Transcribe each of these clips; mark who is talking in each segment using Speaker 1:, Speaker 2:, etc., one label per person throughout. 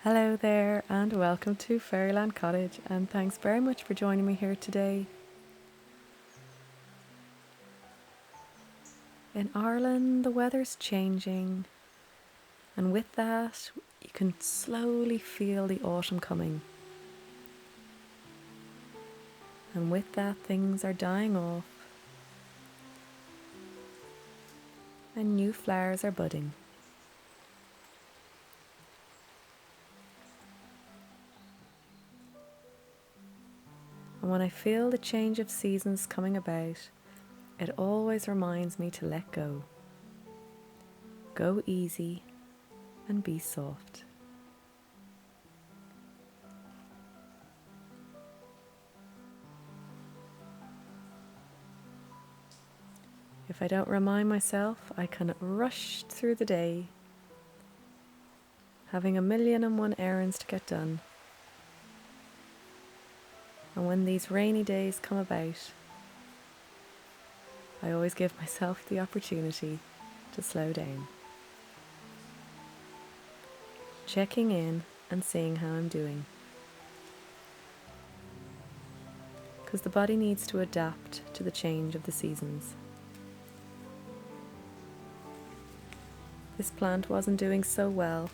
Speaker 1: Hello there and welcome to Fairyland Cottage, and thanks very much for joining me here today. In Ireland the weather's changing, and with that you can slowly feel the autumn coming. And with that things are dying off and new flowers are budding. And when I feel the change of seasons coming about, it always reminds me to let go. Go easy and be soft. If I don't remind myself, I can rush through the day, having 1,000,001 errands to get done. And when these rainy days come about, I always give myself the opportunity to slow down, checking in and seeing how I'm doing. Because the body needs to adapt to the change of the seasons. This plant wasn't doing so well,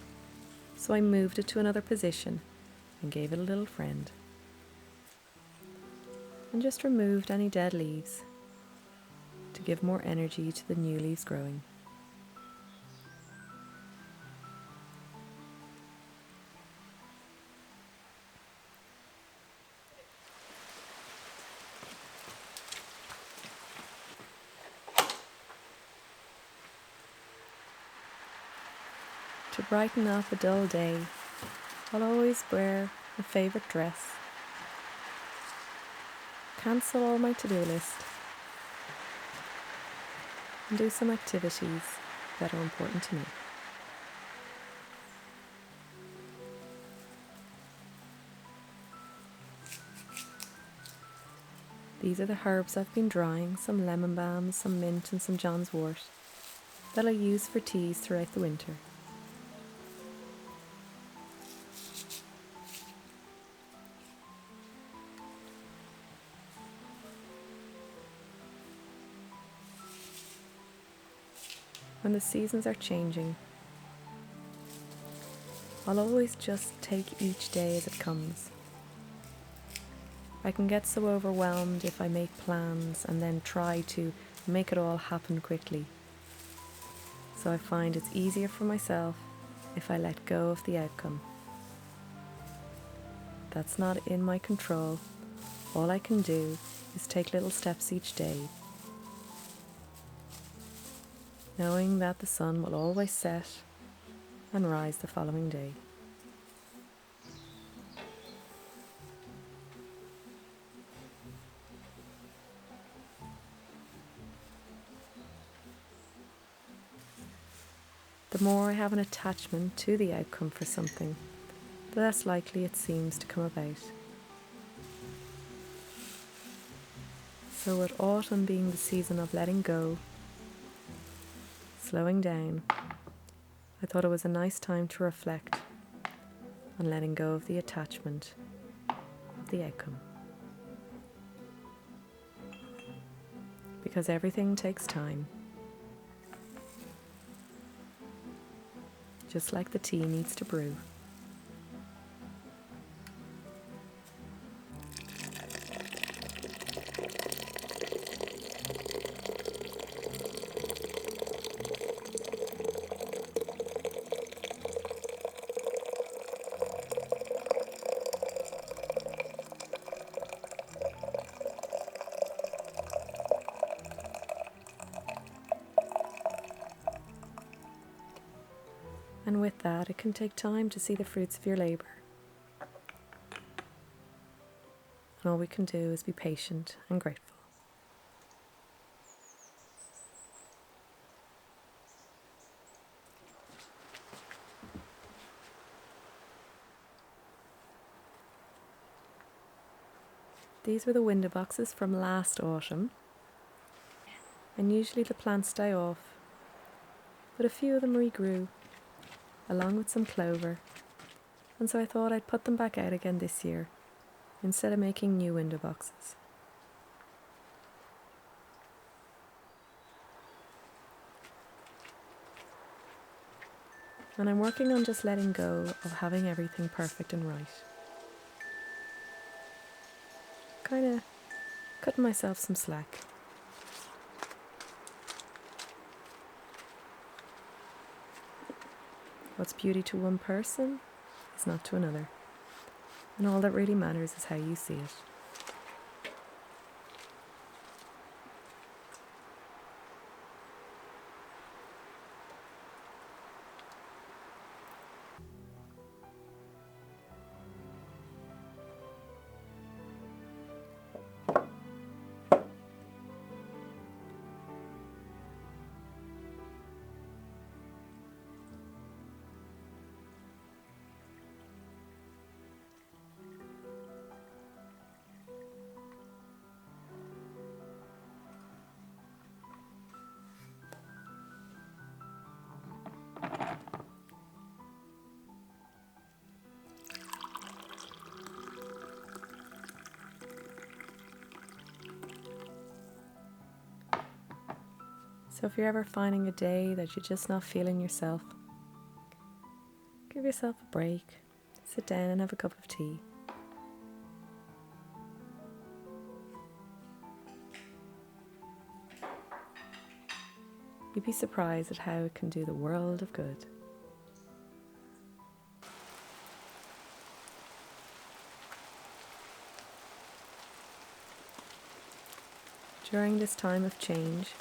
Speaker 1: so I moved it to another position and gave it a little friend. And just removed any dead leaves to give more energy to the new leaves growing. To brighten up a dull day, I'll always wear a favourite dress, cancel all my to-do list, and do some activities that are important to me. These are the herbs I've been drying, some lemon balm, some mint and some John's wort, that I'll use for teas throughout the winter. When the seasons are changing, I'll always just take each day as it comes. I can get so overwhelmed if I make plans and then try to make it all happen quickly. So I find it's easier for myself if I let go of the outcome. That's not in my control. All I can do is take little steps each day, knowing that the sun will always set and rise the following day. The more I have an attachment to the outcome for something, the less likely it seems to come about. So with autumn being the season of letting go, slowing down, I thought it was a nice time to reflect on letting go of the attachment of the outcome. Because everything takes time. Just like the tea needs to brew. And with that, it can take time to see the fruits of your labour. And all we can do is be patient and grateful. These were the window boxes from last autumn. And usually the plants die off, but a few of them regrew, along with some clover and so I thought I'd put them back out again this year, instead of making new window boxes. And I'm working on just letting go of having everything perfect and right. Kind of cutting myself some slack. What's beauty to one person is not to another. And all that really matters is how you see it. So if you're ever finding a day that you're just not feeling yourself, give yourself a break, sit down and have a cup of tea. You'd be surprised at how it can do the world of good. During this time of change,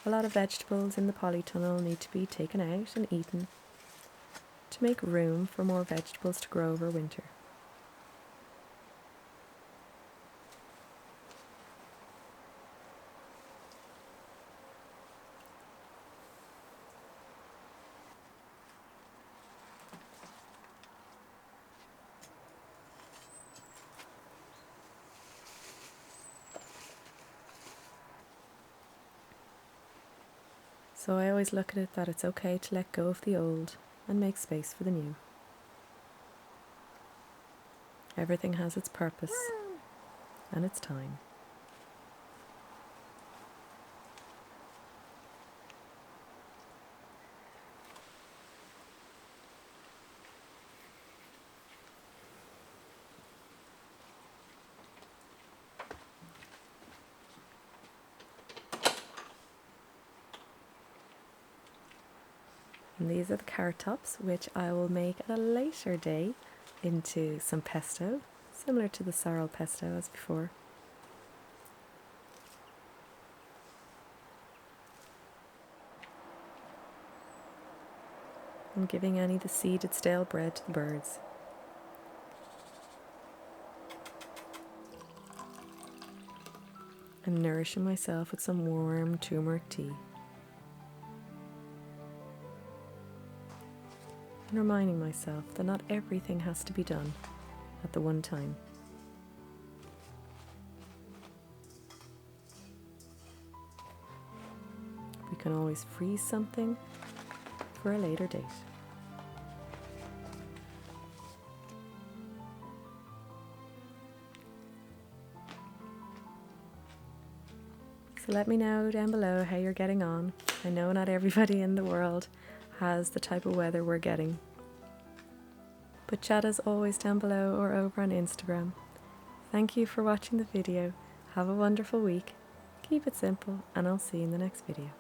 Speaker 1: a lot of vegetables in the polytunnel need to be taken out and eaten to make room for more vegetables to grow over winter. So I always look at it that it's okay to let go of the old and make space for the new. Everything has its purpose and its time. And these are the carrot tops, which I will make at a later day into some pesto, similar to the sorrel pesto as before. And giving any the seeded stale bread to the birds. And nourishing myself with some warm turmeric tea. And reminding myself that not everything has to be done at the one time. We can always freeze something for a later date. So let me know down below how you're getting on. I know not everybody in the world has the type of weather we're getting. But chat as always down below or over on Instagram. Thank you for watching the video. Have a wonderful week. Keep it simple and I'll see you in the next video.